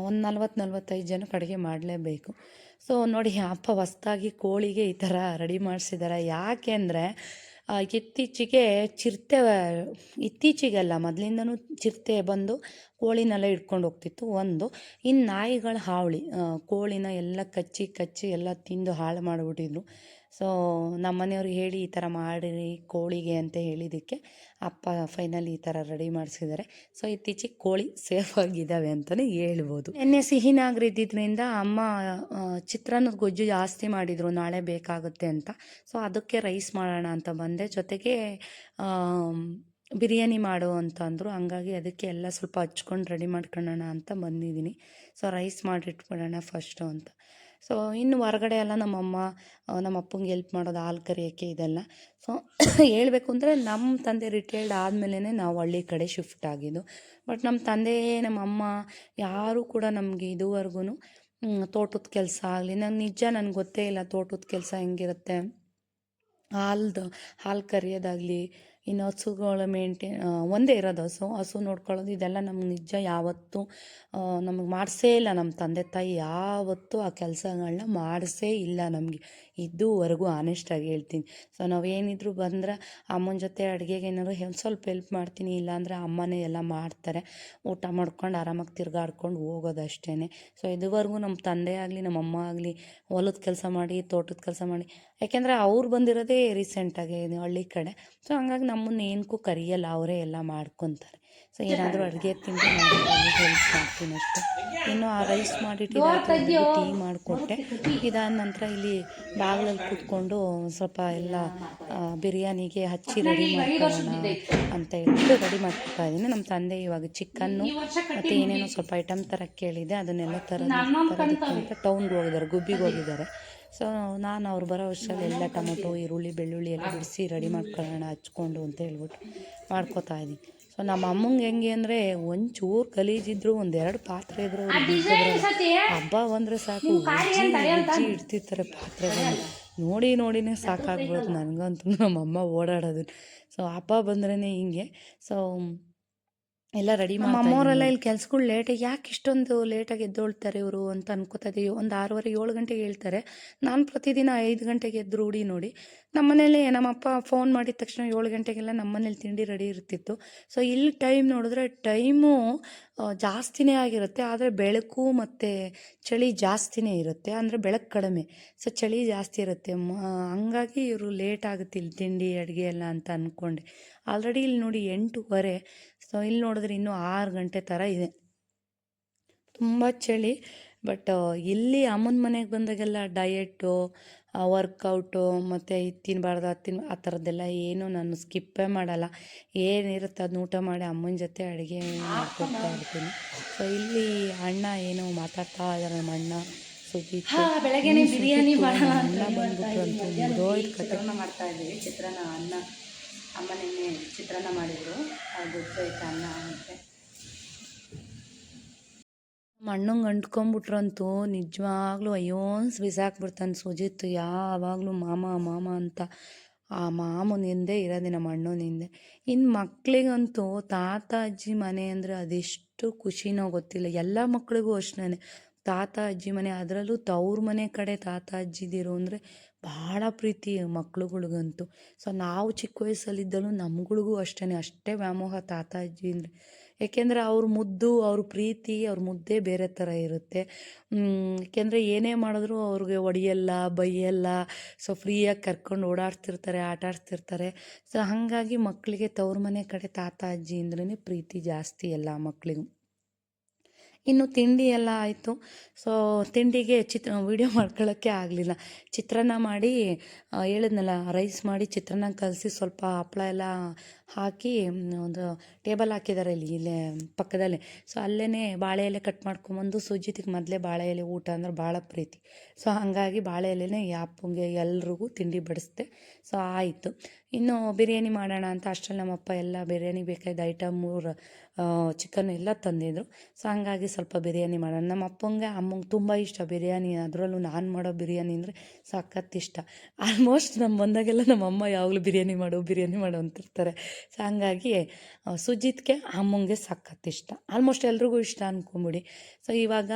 ಒಂದು 40-45 ಜನಕ್ಕೆ ಅಡುಗೆ ಮಾಡಲೇಬೇಕು. ಸೊ ನೋಡಿ ಅಪ್ಪ ಹೊಸ್ದಾಗಿ ಕೋಳಿಗೆ ಈ ಥರ ರೆಡಿ ಮಾಡಿಸಿದ್ದಾರೆ. ಯಾಕೆ ಅಂದರೆ ಇತ್ತೀಚೆಗಲ್ಲ ಮೊದಲಿಂದನೂ ಚಿರತೆ ಬಂದು ಕೋಳಿನೆಲ್ಲ ಹಿಡ್ಕೊಂಡು ಹೋಗ್ತಿತ್ತು ಒಂದು. ಇನ್ನು ನಾಯಿಗಳ ಹಾವಳಿ, ಕೋಳಿನ ಎಲ್ಲ ಕಚ್ಚಿ ಎಲ್ಲ ತಿಂದು ಹಾಳು ಮಾಡಿಬಿಟ್ಟಿದ್ರು. ಸೊ ನಮ್ಮ ಮನೆಯವ್ರಿಗೆ ಹೇಳಿ ಈ ಥರ ಮಾಡಿರಿ ಕೋಳಿಗೆ ಅಂತ ಹೇಳಿದ್ದಕ್ಕೆ ಅಪ್ಪ ಫೈನಲಿ ಈ ಥರ ರೆಡಿ ಮಾಡಿಸಿದ್ದಾರೆ. ಸೊ ಇತ್ತೀಚೆಗೆ ಕೋಳಿ ಸೇಫಾಗಿದ್ದಾವೆ ಅಂತಲೇ ಹೇಳ್ಬೋದು. ಎಣ್ಣೆ ಸಿಹಿನಾಗ್ರು ಇದ್ದಿದ್ದರಿಂದ ಅಮ್ಮ ಚಿತ್ರಾನ್ನದ ಗೊಜ್ಜು ಜಾಸ್ತಿ ಮಾಡಿದರು, ನಾಳೆ ಬೇಕಾಗುತ್ತೆ ಅಂತ. ಸೊ ಅದಕ್ಕೆ ರೈಸ್ ಮಾಡೋಣ ಅಂತ ಬಂದೆ. ಜೊತೆಗೆ ಬಿರಿಯಾನಿ ಮಾಡು ಅಂತ ಅಂದರು. ಹಂಗಾಗಿ ಅದಕ್ಕೆ ಎಲ್ಲ ಸ್ವಲ್ಪ ಹಚ್ಕೊಂಡು ರೆಡಿ ಮಾಡ್ಕೊಳ್ಳೋಣ ಅಂತ ಬಂದಿದ್ದೀನಿ. ಸೊ ರೈಸ್ ಮಾಡಿಟ್ಬಿಡೋಣ ಫಸ್ಟು ಅಂತ. ಸೊ ಇನ್ನು ಹೊರಗಡೆ ಎಲ್ಲ ನಮ್ಮಮ್ಮ ನಮ್ಮ ಅಪ್ಪಂಗೆ ಹೆಲ್ಪ್ ಮಾಡೋದು, ಹಾಲು ಕರಿಯೋಕ್ಕೆ ಇದೆಲ್ಲ. ಸೊ ಹೇಳಬೇಕು ಅಂದರೆ ನಮ್ಮ ತಂದೆ ರಿಟೈರ್ಡ್ ಆದಮೇಲೆ ನಾವು ಹಳ್ಳಿ ಕಡೆ ಶಿಫ್ಟ್ ಆಗಿದ್ದು. ಬಟ್ ನಮ್ಮ ತಂದೆ ನಮ್ಮ ಅಮ್ಮ ಯಾರೂ ಕೂಡ ನಮಗೆ ಇದುವರೆಗೂ ತೋಟದ ಕೆಲಸ ಆಗಲಿ, ನನಗೆ ಗೊತ್ತೇ ಇಲ್ಲ ತೋಟದ ಕೆಲಸ ಹೆಂಗಿರುತ್ತೆ. ಹಾಲು ಕರಿಯೋದಾಗಲಿ, ಇನ್ನು ಹಸುಗಳ ಒಂದೇ ಇರೋದು ಹಸು ನೋಡ್ಕೊಳ್ಳೋದು ಇದೆಲ್ಲ ನಮ್ಗೆ ನಿಜ ಯಾವತ್ತೂ ನಮಗೆ ಮಾಡಿಸೇ ಇಲ್ಲ. ನಮ್ಮ ತಂದೆ ತಾಯಿ ಯಾವತ್ತೂ ಆ ಕೆಲಸಗಳನ್ನ ಮಾಡಿಸೇ ಇಲ್ಲ ನಮಗೆ, ಇದುವರೆಗೂ ಆನೆಸ್ಟಾಗಿ ಹೇಳ್ತೀನಿ. ಸೊ ನಾವೇನಿದ್ರು ಬಂದ್ರೆ ಅಮ್ಮನ ಜೊತೆ ಅಡುಗೆಗೆ ಏನಾದ್ರು ಸ್ವಲ್ಪ ಹೆಲ್ಪ್ ಮಾಡ್ತೀನಿ, ಇಲ್ಲಾಂದರೆ ಅಮ್ಮನೇ ಎಲ್ಲ ಮಾಡ್ತಾರೆ. ಊಟ ಮಾಡ್ಕೊಂಡು ಆರಾಮಾಗಿ ತಿರ್ಗಾಡ್ಕೊಂಡು ಹೋಗೋದು ಅಷ್ಟೇ. ಸೊ ಇದುವರೆಗೂ ನಮ್ಮ ತಂದೆ ಆಗಲಿ ನಮ್ಮ ಅಮ್ಮ ಆಗಲಿ ಹೊಲದ ಕೆಲಸ ಮಾಡಿ ತೋಟದ ಕೆಲಸ ಮಾಡಿ, ಯಾಕೆಂದರೆ ಅವ್ರು ಬಂದಿರೋದೇ ರೀಸೆಂಟಾಗಿ ಹಳ್ಳಿ ಕಡೆ. ಸೊ ಹಂಗಾಗಿ ನಮ್ಮನ್ನು ಏನಕ್ಕೂ ಕರೆಯಲ್ಲ, ಅವರೇ ಎಲ್ಲ ಮಾಡ್ಕೊತಾರೆ. ಸೊ ಏನಾದರೂ ಅಡುಗೆ ತಿಂಡಿ ಮಾಡ್ಕೊಂಡು ಹೆಲ್ಪ್ ಮಾಡ್ತೀನಿ ಅಷ್ಟೇ. ಇನ್ನು ಆ ರೈಸ್ ಮಾಡಿಟ್ಟಿದ್ದು ಟೀ ಮಾಡಿಕೊಟ್ಟೆ. ಇದಾದ ನಂತರ ಇಲ್ಲಿ ಬಾಗಿಲಲ್ಲಿ ಕೂತ್ಕೊಂಡು ಸ್ವಲ್ಪ ಎಲ್ಲ ಬಿರಿಯಾನಿಗೆ ಹಚ್ಚಿ ರೆಡಿ ಮಾಡ್ಕೊಳ್ಳೋಣ ಅಂತ ಹೇಳ್ಬಿಟ್ಟು ರೆಡಿ ಮಾಡ್ಕೊತಾ ಇದ್ದೀನಿ. ನಮ್ಮ ತಂದೆ ಇವಾಗ ಚಿಕನ್ನು ಮತ್ತು ಏನೇನೋ ಸ್ವಲ್ಪ ಐಟಮ್ ಥರ ಕೇಳಿದೆ, ಅದನ್ನೆಲ್ಲ ತರೋದಕ್ಕೆ ಟೌನ್ಗೆ ಹೋಗಿದ್ದಾರೆ, ಗುಬ್ಬಿಗೆ ಹೋಗಿದ್ದಾರೆ. ಸೊ ನಾನು ಅವ್ರು ಬರೋ ವರ್ಷದಲ್ಲಿ ಎಲ್ಲ ಟೊಮೊಟೊ ಈರುಳ್ಳಿ ಬೆಳ್ಳುಳ್ಳಿ ಎಲ್ಲ ಬಿಡಿಸಿ ರೆಡಿ ಮಾಡ್ಕೊಳ್ಳೋಣ ಹಚ್ಕೊಂಡು ಅಂತ ಹೇಳ್ಬಿಟ್ಟು ಮಾಡ್ಕೋತಾ ಇದ್ದೀನಿ. ಸೊ ನಮ್ಮ ಅಮ್ಮಂಗೆ ಹೆಂಗೆ ಅಂದರೆ ಒಂಚೂರು ಗಲೀಜಿದ್ರು ಒಂದೆರಡು ಪಾತ್ರೆ ಇದ್ರು ಹಬ್ಬ ಬಂದರೆ ಸಾಕು ಉಜ್ಜಿ ಇಡ್ತಿರ್ತಾರೆ ಪಾತ್ರೆಗಳನ್ನ. ನೋಡಿನೇ ಸಾಕಾಗ್ಬಿಡುತ್ತೆ ನನಗಂತೂ ನಮ್ಮಮ್ಮ ಓಡಾಡೋದು. ಸೊ ಹಬ್ಬ ಬಂದ್ರೇ ಹಿಂಗೆ. ಸೊ ಎಲ್ಲ ರೆಡಿ ಮಾಡಿ ಅಮ್ಮವರೆಲ್ಲ ಇಲ್ಲಿ ಕೆಲ್ಸಗಳು ಲೇಟಾಗಿ ಯಾಕೆ ಇಷ್ಟೊಂದು ಲೇಟಾಗಿ ಎದ್ದೊಳ್ತಾರೆ ಇವರು ಅಂತ ಅನ್ಕೋತಾ ಇದ್ದೀವಿ. ಒಂದು 6:30 7 ಗಂಟೆಗೆ ಹೇಳ್ತಾರೆ. ನಾನು ಪ್ರತಿದಿನ 5 ಗಂಟೆಗೆ ಎದ್ದು ರೂಢಿ ನೋಡಿ. ನಮ್ಮ ಮನೇಲಿ ನಮ್ಮಪ್ಪ ಫೋನ್ ಮಾಡಿದ ತಕ್ಷಣ 7 ಗಂಟೆಗೆಲ್ಲ ನಮ್ಮ ಮನೇಲಿ ತಿಂಡಿ ರೆಡಿ ಇರ್ತಿತ್ತು. ಸೊ ಇಲ್ಲಿ ಟೈಮ್ ನೋಡಿದ್ರೆ ಟೈಮು ಜಾಸ್ತಿನೇ ಆಗಿರುತ್ತೆ, ಆದರೆ ಬೆಳಕು ಮತ್ತು ಚಳಿ ಜಾಸ್ತಿನೇ ಇರುತ್ತೆ, ಅಂದರೆ ಬೆಳಕು ಕಡಿಮೆ, ಸೊ ಚಳಿ ಜಾಸ್ತಿ ಇರುತ್ತೆ. ಹಂಗಾಗಿ ಇವರು ಲೇಟ್ ಆಗುತ್ತೆ ಇಲ್ಲಿ ತಿಂಡಿ ಅಡುಗೆ ಎಲ್ಲ ಅಂತ ಅಂದ್ಕೊಂಡೆ. ಆಲ್ರೆಡಿ ಇಲ್ಲಿ ನೋಡಿ 8:15. ಸೊ ಇಲ್ಲಿ ನೋಡಿದ್ರೆ ಇನ್ನೂ 6 ಗಂಟೆ ಥರ ಇದೆ, ತುಂಬ ಚಳಿ. ಬಟ್ ಇಲ್ಲಿ ಅಮ್ಮನ ಮನೆಗೆ ಬಂದಾಗೆಲ್ಲ ಡಯೆಟ್ಟು, ವರ್ಕೌಟು ಮತ್ತು ಇದು ತಿನ್ನಬಾರ್ದು ಆ ಥರದ್ದೆಲ್ಲ ಏನೂ ನಾನು ಸ್ಕಿಪ್ಪೇ ಮಾಡಲ್ಲ. ಏನಿರುತ್ತೆ ಅದನ್ನ ಊಟ ಮಾಡಿ ಅಮ್ಮನ ಜೊತೆ ಅಡುಗೆ ಮಾಡ್ಕೊಡ್ತಾ ಇರ್ತೀನಿ. ಸೊ ಇಲ್ಲಿ ಅಣ್ಣ ಏನೋ ಮಾತಾಡ್ತಾ ಇದ್ದಾರೆ, ನಮ್ಮ ಅಣ್ಣ ಸುಜಿತ್. ಬೆಳಗ್ಗೆ ಬಿರಿಯಾನಿ ಅಣ್ಣ ಬಂದ್ಬಿಟ್ರು ಅಂತೂ ಮುಗಿದೋಯ್ತು ಕತೆ. ಮಾಡ್ತಾ ಇದ್ದೀವಿ ಚಿತ್ರಾನ್ನ. ಅಮ್ಮ ನಿನ್ನೆ ಚಿತ್ರಾನ್ನ ಮಾಡಿದರು, ಅದು ಗೊತ್ತಾಯ್ತು ಅನ್ನ ಮತ್ತು ಮಣ್ಣಂಗೆ ಅಂಟ್ಕೊಂಬಿಟ್ರಂತೂ ನಿಜವಾಗ್ಲೂ ಅಯ್ಯೋನ್ಸ್ ಬಿಸಾಕ್ಬಿಡ್ತಾನೆ ಸುಜಿತ್. ಯಾವಾಗಲೂ ಮಾಮ ಅಂತ ಆ ಮಾಮನಿಂದೆ ಇರೋದೆ ನಮ್ಮ ಅಣ್ಣನಿಂದೆ. ಇನ್ನು ಮಕ್ಕಳಿಗಂತೂ ತಾತ ಅಜ್ಜಿ ಮನೆ ಅಂದರೆ ಅದೆಷ್ಟು ಖುಷಿನೋ ಗೊತ್ತಿಲ್ಲ. ಎಲ್ಲ ಮಕ್ಕಳಿಗೂ ಅಷ್ಟೇ ತಾತ ಅಜ್ಜಿ ಮನೆ, ಅದರಲ್ಲೂ ತವ್ರ ಮನೆ ಕಡೆ ತಾತ ಅಜ್ಜಿದಿರು ಅಂದರೆ ಭಾಳ ಪ್ರೀತಿ ಮಕ್ಳುಗಳ್ಗಂತೂ. ಸೊ ನಾವು ಚಿಕ್ಕ ವಯಸ್ಸಲ್ಲಿದ್ದಲ್ಲೂ ನಮ್ಗಳಿಗೂ ಅಷ್ಟೇ ವ್ಯಾಮೋಹ ತಾತ ಅಜ್ಜಿ ಅಂದರೆ. ಏಕೆಂದರೆ ಅವ್ರ ಮುದ್ದು, ಅವ್ರ ಪ್ರೀತಿ, ಅವ್ರ ಮುದ್ದೆ ಬೇರೆ ಥರ ಇರುತ್ತೆ. ಏಕೆಂದರೆ ಏನೇ ಮಾಡಿದ್ರು ಅವ್ರಿಗೆ ಹೊಡಿಯಲ್ಲ, ಬೈಯಲ್ಲ. ಸೊ ಫ್ರೀಯಾಗಿ ಕರ್ಕೊಂಡು ಓಡಾಡ್ತಿರ್ತಾರೆ, ಆಟ ಆಡ್ತಿರ್ತಾರೆ. ಸೊ ಹಾಗಾಗಿ ಮಕ್ಕಳಿಗೆ ತವ್ರ ಮನೆ ಕಡೆ ತಾತ ಅಜ್ಜಿ ಅಂದ್ರೇ ಪ್ರೀತಿ ಜಾಸ್ತಿ ಎಲ್ಲ ಮಕ್ಕಳಿಗೂ. ಇನ್ನು ತಿಂಡಿ ಎಲ್ಲ ಆಯಿತು. ಸೊ ತಿಂಡಿಗೆ ವೀಡಿಯೋ ಮಾಡ್ಕೊಳ್ಳೋಕ್ಕೆ ಆಗಲಿಲ್ಲ. ಚಿತ್ರಾನ್ನ ಮಾಡಿ ಹೇಳಿದ್ನಲ್ಲ, ರೈಸ್ ಮಾಡಿ ಚಿತ್ರಾನ್ನ ಕಲಸಿ ಸ್ವಲ್ಪ ಹಪ್ಪಳ ಎಲ್ಲ ಹಾಕಿ ಒಂದು ಟೇಬಲ್ ಹಾಕಿದ್ದಾರೆ ಇಲ್ಲೇ ಪಕ್ಕದಲ್ಲೇ. ಸೊ ಅಲ್ಲೇ ಬಾಳೆ ಎಲೆ ಕಟ್ ಮಾಡ್ಕೊಂಬಂದು ಸುಜಿತಿಗೆ ಮೊದಲೇ ಬಾಳೆ ಎಲೆ ಊಟ ಅಂದ್ರೆ ಭಾಳ ಪ್ರೀತಿ. ಸೊ ಹಾಗಾಗಿ ಬಾಳೆ ಎಲೆನೇ ಅಪ್ಪಂಗೆ ಎಲ್ರಿಗೂ ತಿಂಡಿ ಬಡಿಸ್ದೆ. ಸೊ ಆಯಿತು. ಇನ್ನು ಬಿರಿಯಾನಿ ಮಾಡೋಣ ಅಂತ ಅಷ್ಟರಲ್ಲಿ ನಮ್ಮಪ್ಪ ಎಲ್ಲ ಬಿರಿಯಾನಿ ಬೇಕಾದ ಐಟಮ್ ಚಿಕನ್ ಎಲ್ಲ ತಂದಿದ್ರು. ಸೊ ಹಂಗಾಗಿ ಸ್ವಲ್ಪ ಬಿರಿಯಾನಿ ಮಾಡೋಣ. ನಮ್ಮ ಅಪ್ಪಂಗೆ ಅಮ್ಮಂಗೆ ತುಂಬ ಇಷ್ಟ ಬಿರಿಯಾನಿ, ಅದರಲ್ಲೂ ನಾನು ಮಾಡೋ ಬಿರಿಯಾನಿ ಅಂದರೆ ಸಖತ್ ಇಷ್ಟ. ಆಲ್ಮೋಸ್ಟ್ ನಮ್ಮ ಬಂದಾಗೆಲ್ಲ ನಮ್ಮ ಯಾವಾಗಲೂ ಬಿರಿಯಾನಿ ಮಾಡು ಅಂತಿರ್ತಾರೆ. ಸೊ ಹಂಗಾಗಿ ಸುಜಿತ್ಗೆ ಅಮ್ಮಂಗೆ ಸಖತ್ ಇಷ್ಟ, ಆಲ್ಮೋಸ್ಟ್ ಎಲ್ರಿಗೂ ಇಷ್ಟ ಅಂದ್ಕೊಂಬಿಡಿ. ಸೊ ಇವಾಗ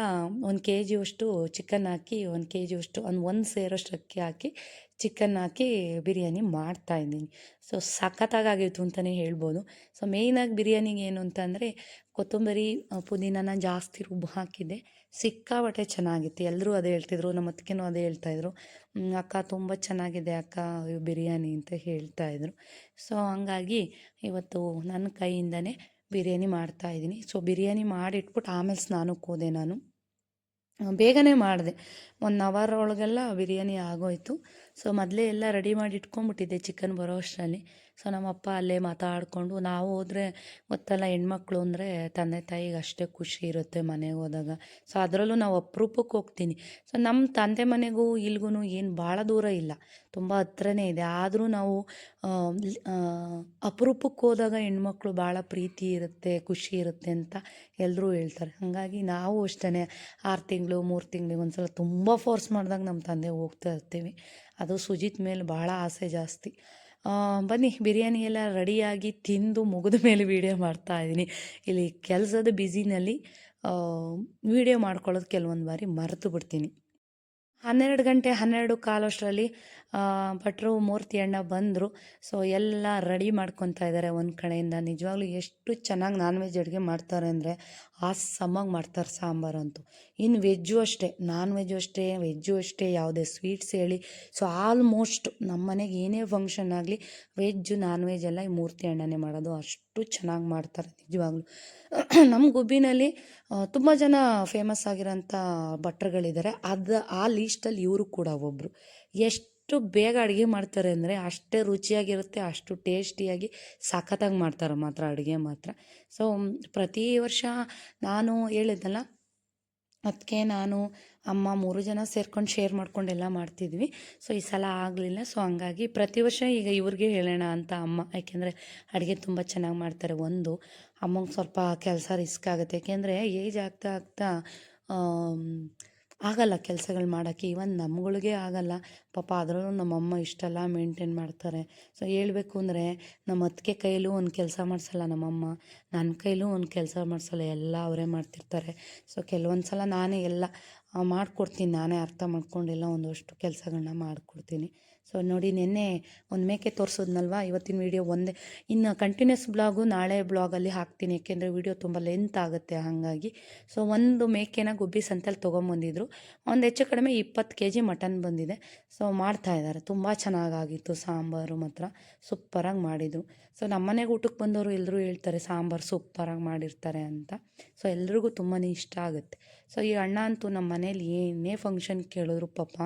1 kg ಅಷ್ಟು ಚಿಕನ್ ಹಾಕಿ 1 kg ಅಷ್ಟು ಒಂದು ಸೇರೋಷ್ಟು ಅಕ್ಕಿ ಹಾಕಿ ಚಿಕನ್ ಹಾಕಿ ಬಿರಿಯಾನಿ ಮಾಡ್ತಾಯಿದ್ದೀನಿ. ಸೊ ಸಖತ್ತಾಗಿತ್ತು ಅಂತಲೇ ಹೇಳ್ಬೋದು. ಸೊ ಮೇಯ್ನಾಗಿ ಬಿರಿಯಾನಿಗೆ ಏನು ಅಂತಂದರೆ ಕೊತ್ತಂಬರಿ ಪುದೀನಾನ ಜಾಸ್ತಿ ರುಬ್ಬಿ ಹಾಕಿದ್ದೆ, ಸಿಕ್ಕಾಪಟ್ಟೆ ಚೆನ್ನಾಗಿತ್ತು. ಎಲ್ಲರೂ ಅದೇ ಹೇಳ್ತಿದ್ರು, ನಮ್ಮ ಅತ್ತಿಗೆನೂ ಅದೇ ಹೇಳ್ತಾಯಿದ್ರು, ಅಕ್ಕ ತುಂಬ ಚೆನ್ನಾಗಿದೆ ಅಕ್ಕ ಬಿರಿಯಾನಿ ಅಂತ ಹೇಳ್ತಾಯಿದ್ರು. ಸೊ ಹಂಗಾಗಿ ಇವತ್ತು ನನ್ನ ಕೈಯಿಂದನೇ ಬಿರಿಯಾನಿ ಮಾಡ್ತಾಯಿದ್ದೀನಿ. ಸೊ ಬಿರಿಯಾನಿ ಮಾಡಿಟ್ಬಿಟ್ಟು ಆಮೇಲೆ ಸ್ನಾನಕ್ಕೆ ಹೋದೆ. ನಾನು ಬೇಗನೆ ಮಾಡಿದೆ, 1 ಅವರ್ ಒಳಗೆಲ್ಲ ಬಿರಿಯಾನಿ ಆಗೋಯ್ತು. ಸೊ ಮೊದಲೇ ಎಲ್ಲ ರೆಡಿ ಮಾಡಿ ಇಟ್ಕೊಂಡ್ಬಿಟ್ಟಿದ್ದೆ ಚಿಕನ್ ಬರೋ ಅಷ್ಟರಲ್ಲಿ. ಸೊ ನಮ್ಮಪ್ಪ ಅಲ್ಲೇ ಮಾತಾಡಿಕೊಂಡು, ನಾವು ಹೋದರೆ ಗೊತ್ತಲ್ಲ ಹೆಣ್ಮಕ್ಳು ಅಂದರೆ ತಂದೆ ತಾಯಿಗೆ ಅಷ್ಟೇ ಖುಷಿ ಇರುತ್ತೆ ಮನೆಗೆ ಹೋದಾಗ. ಸೊ ಅದರಲ್ಲೂ ನಾವು ಅಪರೂಪಕ್ಕೆ ಹೋಗ್ತೀನಿ. ಸೊ ನಮ್ಮ ತಂದೆ ಮನೆಗೂ ಇಲ್ಗೂ ಏನು ಭಾಳ ದೂರ ಇಲ್ಲ, ತುಂಬ ಹತ್ರನೇ ಇದೆ. ಆದರೂ ನಾವು ಅಪರೂಪಕ್ಕೆ ಹೋದಾಗ ಹೆಣ್ಮಕ್ಳು ಭಾಳ ಪ್ರೀತಿ ಇರುತ್ತೆ, ಖುಷಿ ಇರುತ್ತೆ ಅಂತ ಎಲ್ಲರೂ ಹೇಳ್ತಾರೆ. ಹಾಗಾಗಿ ನಾವು ಅಷ್ಟೇ 6 ತಿಂಗಳು 3 ತಿಂಗಳಿಗೆ ಒಂದ್ಸಲ ತುಂಬ ಫೋರ್ಸ್ ಮಾಡಿದಾಗ ನಮ್ಮ ತಂದೆ ಹೋಗ್ತಾ ಇರ್ತೀವಿ. ಅದು ಸುಜಿತ್ ಮೇಲೆ ಭಾಳ ಆಸೆ ಜಾಸ್ತಿ. ಬನ್ನಿ ಬಿರಿಯಾನಿ ಎಲ್ಲ ರೆಡಿಯಾಗಿ ತಿಂದು ಮುಗಿದ ಮೇಲೆ ವೀಡಿಯೋ ಮಾಡ್ತಾಯಿದ್ದೀನಿ. ಇಲ್ಲಿ ಕೆಲಸದ ಬ್ಯುಸಿನಲ್ಲಿ ವೀಡಿಯೋ ಮಾಡ್ಕೊಳ್ಳೋದು ಕೆಲವೊಂದು ಬಾರಿ ಮರೆತು ಬಿಡ್ತೀನಿ. 12 ಗಂಟೆ 12 ಕಾಲು ಅಷ್ಟರಲ್ಲಿ ಭಟ್ರು ಮೂರ್ತಿ ಅಣ್ಣ ಬಂದರು. ಸೊ ಎಲ್ಲ ರೆಡಿ ಮಾಡ್ಕೊತಾ ಇದ್ದಾರೆ ಒಂದು ಕಡೆಯಿಂದ. ನಿಜವಾಗ್ಲೂ ಎಷ್ಟು ಚೆನ್ನಾಗಿ ನಾನ್ ವೆಜ್ ಅಡುಗೆ ಮಾಡ್ತಾರೆ ಅಂದರೆ ಆಸಮಾಗಿ ಮಾಡ್ತಾರೆ ಸಾಂಬಾರಂತೂ. ಇನ್ನು ವೆಜ್ಜು ಅಷ್ಟೇ, ನಾನ್ ವೆಜ್ಜು ಅಷ್ಟೇ, ವೆಜ್ಜು ಅಷ್ಟೇ, ಯಾವುದೇ ಸ್ವೀಟ್ಸ್ ಹೇಳಿ. ಸೊ ಆಲ್ಮೋಸ್ಟ್ ನಮ್ಮ ಮನೆಗೆ ಏನೇ ಫಂಕ್ಷನ್ ಆಗಲಿ ವೆಜ್ಜು ನಾನ್ ವೆಜ್ ಎಲ್ಲ ಈ ಮೂರ್ತಿ ಅಣ್ಣನೇ ಮಾಡೋದು. ಅಷ್ಟು ಚೆನ್ನಾಗಿ ಮಾಡ್ತಾರೆ ನಿಜವಾಗ್ಲೂ. ನಮ್ಮ ಗುಬ್ಬಿನಲ್ಲಿ ತುಂಬ ಜನ ಫೇಮಸ್ ಆಗಿರೋಂಥ ಭಟ್ರುಗಳಿದ್ದಾರೆ. ಆ ಲೀಸ್ಟಲ್ಲಿ ಇವರು ಕೂಡ ಒಬ್ಬರು. ಎಷ್ಟು ಬೇಗ ಅಡುಗೆ ಮಾಡ್ತಾರೆ ಅಂದರೆ ಅಷ್ಟೇ ರುಚಿಯಾಗಿರುತ್ತೆ, ಅಷ್ಟು ಟೇಸ್ಟಿಯಾಗಿ ಸಖತ್ತಾಗಿ ಮಾಡ್ತಾರೆ ಮಾತ್ರ ಅಡುಗೆ ಮಾತ್ರ. ಸೊ ಪ್ರತಿ ವರ್ಷ ನಾನು ಹೇಳಿದ್ನಲ್ಲ, ಅದಕ್ಕೆ ನಾನು ಅಮ್ಮ 3 ಜನ ಸೇರ್ಕೊಂಡು ಶೇರ್ ಮಾಡ್ಕೊಂಡೆಲ್ಲ ಮಾಡ್ತಿದ್ವಿ. ಸೊ ಈ ಸಲ ಆಗಲಿಲ್ಲ. ಸೊ ಹಂಗಾಗಿ ಪ್ರತಿ ವರ್ಷ ಈಗ ಇವ್ರಿಗೆ ಹೇಳೋಣ ಅಂತ ಅಮ್ಮ, ಯಾಕೆಂದರೆ ಅಡುಗೆ ತುಂಬ ಚೆನ್ನಾಗಿ ಮಾಡ್ತಾರೆ. ಒಂದು ಅಮ್ಮಂಗೆ ಸ್ವಲ್ಪ ಕೆಲಸ ರಿಸ್ಕ್ ಆಗುತ್ತೆ, ಯಾಕೆಂದರೆ ಏಜ್ ಆಗ್ತಾ ಆಗ್ತಾ ಆಗಲ್ಲ ಕೆಲಸಗಳು ಮಾಡೋಕ್ಕೆ. ಈವನ್ ನಮ್ಗಳಿಗೆ ಆಗಲ್ಲ ಪಾಪ. ಅದರಲ್ಲೂ ನಮ್ಮಮ್ಮ ಇಷ್ಟೆಲ್ಲ ಮೇಂಟೈನ್ ಮಾಡ್ತಾರೆ. ಸೊ ಹೇಳಬೇಕು ಅಂದರೆ ನಮ್ಮ ಅತ್ತಿಗೆ ಕೈಲೂ ಒಂದು ಕೆಲಸ ಮಾಡಿಸಲ್ಲ ನಮ್ಮಮ್ಮ, ನನ್ನ ಕೈಲೂ ಒಂದು ಕೆಲಸ ಮಾಡಿಸಲ್ಲ, ಎಲ್ಲ ಅವರೇ ಮಾಡ್ತಿರ್ತಾರೆ. ಸೊ ಕೆಲವೊಂದು ಸಲ ನಾನೇ ಎಲ್ಲ ಮಾಡಿಕೊಡ್ತೀನಿ, ನಾನೇ ಅರ್ಥ ಮಾಡ್ಕೊಂಡೆಲ್ಲ ಒಂದಷ್ಟು ಕೆಲಸಗಳನ್ನ ಮಾಡಿಕೊಡ್ತೀನಿ. ಸೊ ನೋಡಿ, ನಿನ್ನೆ ಒಂದು ಮೇಕೆ ತೋರಿಸೋದ್ನಲ್ವ, ಇವತ್ತಿನ ವೀಡಿಯೋ ಒಂದೇ. ಇನ್ನು ಕಂಟಿನ್ಯೂಸ್ ಬ್ಲಾಗು ನಾಳೆ ಬ್ಲಾಗಲ್ಲಿ ಹಾಕ್ತೀನಿ, ಯಾಕೆಂದರೆ ವೀಡಿಯೋ ತುಂಬ ಲೆಂತ್ ಆಗುತ್ತೆ ಹಾಗಾಗಿ. ಸೊ ಒಂದು ಮೇಕೆನ ಗುಬ್ಬಿ ಸಂತೆಯಲ್ಲಿ ತೊಗೊಂಬಂದಿದ್ರು. ಒಂದು ಹೆಚ್ಚು ಕಡಿಮೆ 20 kg ಮಟನ್ ಬಂದಿದೆ. ಸೊ ಮಾಡ್ತಾಯಿದ್ದಾರೆ. ತುಂಬ ಚೆನ್ನಾಗಾಗಿತ್ತು ಸಾಂಬಾರು ಮಾತ್ರ, ಸೂಪರಾಗಿ ಮಾಡಿದರು. ಸೊ ನಮ್ಮನೆಗೆ ಊಟಕ್ಕೆ ಬಂದವರು ಎಲ್ಲರೂ ಹೇಳ್ತಾರೆ ಸಾಂಬಾರು ಸೂಪರಾಗಿ ಮಾಡಿರ್ತಾರೆ ಅಂತ. ಸೊ ಎಲ್ರಿಗೂ ತುಂಬಾ ಇಷ್ಟ ಆಗುತ್ತೆ. ಸೊ ಈ ಅಣ್ಣ ಅಂತೂ ನಮ್ಮ ಮನೇಲಿ ಏನೇ ಫಂಕ್ಷನ್ ಕೇಳಿದ್ರು ಪಾಪ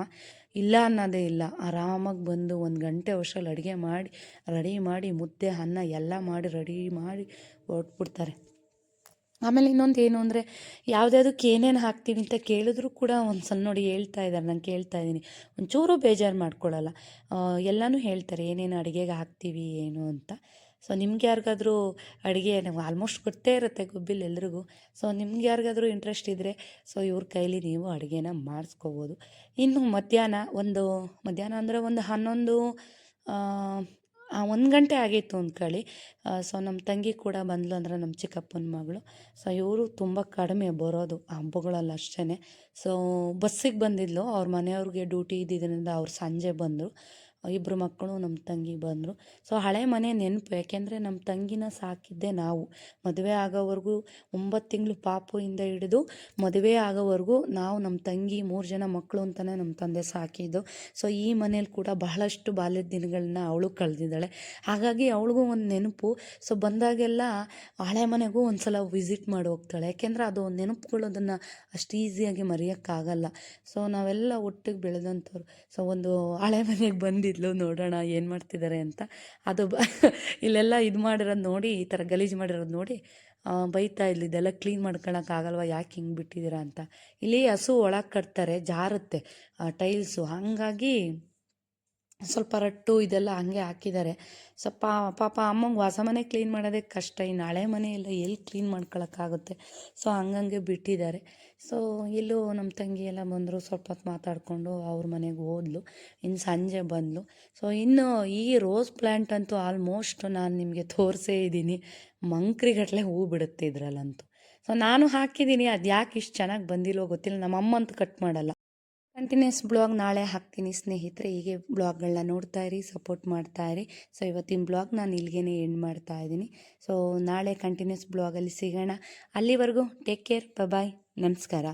ಇಲ್ಲ ಅನ್ನೋದೇ ಇಲ್ಲ, ಆರಾಮಾಗಿ ಬಂದು 1 ಗಂಟೆ ವರ್ಷದಲ್ಲಿ ಅಡುಗೆ ಮಾಡಿ ರೆಡಿ ಮಾಡಿ ಮುದ್ದೆ ಅನ್ನ ಎಲ್ಲ ಮಾಡಿ ರೆಡಿ ಮಾಡಿ ಹೊರಟ್ಬಿಡ್ತಾರೆ. ಆಮೇಲೆ ಇನ್ನೊಂದು ಏನು ಅಂದರೆ, ಯಾವುದ್ಯಾವುದಕ್ಕೆ ಏನೇನು ಹಾಕ್ತೀವಿ ಅಂತ ಕೇಳಿದ್ರು ಕೂಡ ಒಂದು ಸಲ ನೋಡಿ ಹೇಳ್ತಾ ಇದ್ದಾರೆ, ನಾನು ಕೇಳ್ತಾ ಇದ್ದೀನಿ. ಒಂಚೂರು ಬೇಜಾರು ಮಾಡ್ಕೊಳ್ಳಲ್ಲ, ಎಲ್ಲನೂ ಹೇಳ್ತಾರೆ ಏನೇನು ಅಡುಗೆಗೆ ಹಾಕ್ತೀವಿ ಏನು ಅಂತ. ಸೊ ನಿಮ್ಗೆ ಯಾರಿಗಾದ್ರೂ ಅಡುಗೆ ಆಲ್ಮೋಸ್ಟ್ ಗೊತ್ತೇ ಇರುತ್ತೆ ಗುಬ್ಬಿಲಿ ಎಲ್ರಿಗೂ. ಸೊ ನಿಮ್ಗೆ ಯಾರಿಗಾದ್ರೂ ಇಂಟ್ರೆಸ್ಟ್ ಇದ್ದರೆ ಸೊ ಇವ್ರ ಕೈಲಿ ನೀವು ಅಡುಗೆನ ಮಾಡಿಸ್ಕೋಬೋದು. ಇನ್ನು ಮಧ್ಯಾಹ್ನ ಅಂದರೆ ಒಂದು 1 ಗಂಟೆ ಆಗಿತ್ತು ಅಂದ್ಕೊಳ್ಳಿ. ಸೊ ನಮ್ಮ ತಂಗಿ ಕೂಡ ಬಂದಳು, ಅಂದರೆ ನಮ್ಮ ಚಿಕ್ಕಪ್ಪನ ಮಗಳು. ಸೊ ಇವರು ತುಂಬ ಕಡಿಮೆ ಬರೋದು ಹಬ್ಬಗಳಲ್ಲಿ ಅಷ್ಟೇ. ಸೊ ಬಸ್ಸಿಗೆ ಬಂದಿದ್ಲು, ಅವ್ರ ಮನೆಯವ್ರಿಗೆ ಡ್ಯೂಟಿ ಇದ್ದಿದ್ದರಿಂದ ಅವ್ರು ಸಂಜೆ ಬಂದರು. 2 ಮಕ್ಕಳು ನಮ್ಮ ತಂಗಿ ಬಂದರು. ಸೊ ಹಳೆ ಮನೆ ನೆನಪು, ಯಾಕೆಂದರೆ ನಮ್ಮ ತಂಗಿನ ಸಾಕಿದ್ದೆ ನಾವು. ಮದುವೆ ಆಗೋವರೆಗೂ 9 ತಿಂಗಳು ಪಾಪುಯಿಂದ ಹಿಡಿದು ಮದುವೆ ಆಗೋವರೆಗೂ ನಾವು ನಮ್ಮ ತಂಗಿ 3 ಜನ ಮಕ್ಕಳು ಅಂತಲೇ ನಮ್ಮ ತಂದೆ ಸಾಕಿದ್ದು. ಸೊ ಈ ಮನೇಲಿ ಕೂಡ ಬಹಳಷ್ಟು ಬಾಲ್ಯದ ದಿನಗಳನ್ನ ಅವಳು ಕಳೆದಿದ್ದಾಳೆ. ಹಾಗಾಗಿ ಅವಳಿಗೂ ಒಂದು ನೆನಪು. ಸೊ ಬಂದಾಗೆಲ್ಲ ಹಳೆ ಮನೆಗೂ ಒಂದು ಸಲ ವಿಸಿಟ್ ಮಾಡಿ ಹೋಗ್ತಾಳೆ, ಯಾಕೆಂದರೆ ಅದು ನೆನಪುಗಳು ಅದನ್ನು ಅಷ್ಟು ಈಸಿಯಾಗಿ ಮರೆಯೋಕ್ಕಾಗಲ್ಲ. ಸೊ ನಾವೆಲ್ಲ ಒಟ್ಟಿಗೆ ಬೆಳೆದಂಥವ್ರು. ಸೊ ಒಂದು ಹಳೆ ಮನೆಗೆ ಬಂದಿದ್ಲು, ನೋಡೋಣ ಏನು ಮಾಡ್ತಿದ್ದಾರೆ ಅಂತ. ಅದು ಇಲ್ಲೆಲ್ಲ ಇದು ಮಾಡಿರೋದು ನೋಡಿ, ಈ ಥರ ಗಲೀಜು ಮಾಡಿರೋದು ನೋಡಿ ಬೈತಾ ಇದ್ಲು, ಇದೆಲ್ಲ ಕ್ಲೀನ್ ಮಾಡ್ಕೊಳಕ್ಕಾಗಲ್ವ, ಯಾಕೆ ಹಿಂಗೆ ಬಿಟ್ಟಿದ್ದೀರಾ ಅಂತ. ಇಲ್ಲಿ ಹಸು ಒಳಗೆ ಕಟ್ತಾರೆ, ಜಾರುತ್ತೆ ಟೈಲ್ಸು, ಹಾಗಾಗಿ ಸ್ವಲ್ಪ ರಟ್ಟು ಇದೆಲ್ಲ ಹಂಗೆ ಹಾಕಿದ್ದಾರೆ. ಸ್ವಲ್ಪ ಪಾಪ ಅಮ್ಮಂಗೆ ಹೊಸ ಮನೆ ಕ್ಲೀನ್ ಮಾಡೋದೇ ಕಷ್ಟ, ಇನ್ನು ಹಳೆ ಮನೆ ಎಲ್ಲ ಎಲ್ಲಿ ಕ್ಲೀನ್ ಮಾಡ್ಕೊಳಕ್ಕಾಗುತ್ತೆ. ಸೊ ಹಂಗಂಗೆ ಬಿಟ್ಟಿದ್ದಾರೆ. ಸೊ ಇಲ್ಲೂ ನಮ್ಮ ತಂಗಿ ಎಲ್ಲ ಬಂದರು, ಸ್ವಲ್ಪ ಹೊತ್ತು ಮಾತಾಡಿಕೊಂಡು ಅವ್ರ ಮನೆಗೆ ಹೋದ್ಲು. ಇನ್ನು ಸಂಜೆ ಬಂದಳು. ಸೊ ಇನ್ನು ಈ ರೋಸ್ ಪ್ಲ್ಯಾಂಟ್ ಅಂತೂ ಆಲ್ಮೋಸ್ಟ್ ನಾನು ನಿಮಗೆ ತೋರಿಸೇ ಇದ್ದೀನಿ, ಮಂಕ್ರಿಗಟ್ಟಲೆ ಹೂ ಬಿಡುತ್ತೆ ಇದರಲ್ಲಂತೂ. ಸೊ ನಾನು ಹಾಕಿದ್ದೀನಿ, ಅದು ಯಾಕೆ ಇಷ್ಟು ಚೆನ್ನಾಗಿ ಬಂದಿಲ್ವೋ ಗೊತ್ತಿಲ್ಲ, ನಮ್ಮಮ್ಮ ಅಂತೂ ಕಟ್ ಮಾಡಲ್ಲ. ಕಂಟಿನ್ಯೂಸ್ ಬ್ಲಾಗ್ ನಾಳೆ ಹಾಕ್ತೀನಿ ಸ್ನೇಹಿತರೆ. ಹೀಗೆ ಬ್ಲಾಗ್ಗಳನ್ನ ನೋಡ್ತಾ ಇರಿ, ಸಪೋರ್ಟ್ ಮಾಡ್ತಾ ಇರಿ. ಸೊ ಇವತ್ತಿನ ಬ್ಲಾಗ್ ನಾನು ಇಲ್ಲಿಗೆ ಎಂಡ್ ಮಾಡ್ತಾ ಇದ್ದೀನಿ. ಸೊ ನಾಳೆ ಕಂಟಿನ್ಯೂಸ್ ಬ್ಲಾಗಲ್ಲಿ ಸಿಗೋಣ. ಅಲ್ಲಿವರೆಗೂ ಟೇಕ್ ಕೇರ್, ಬಾಯ್, ನಮಸ್ಕಾರ.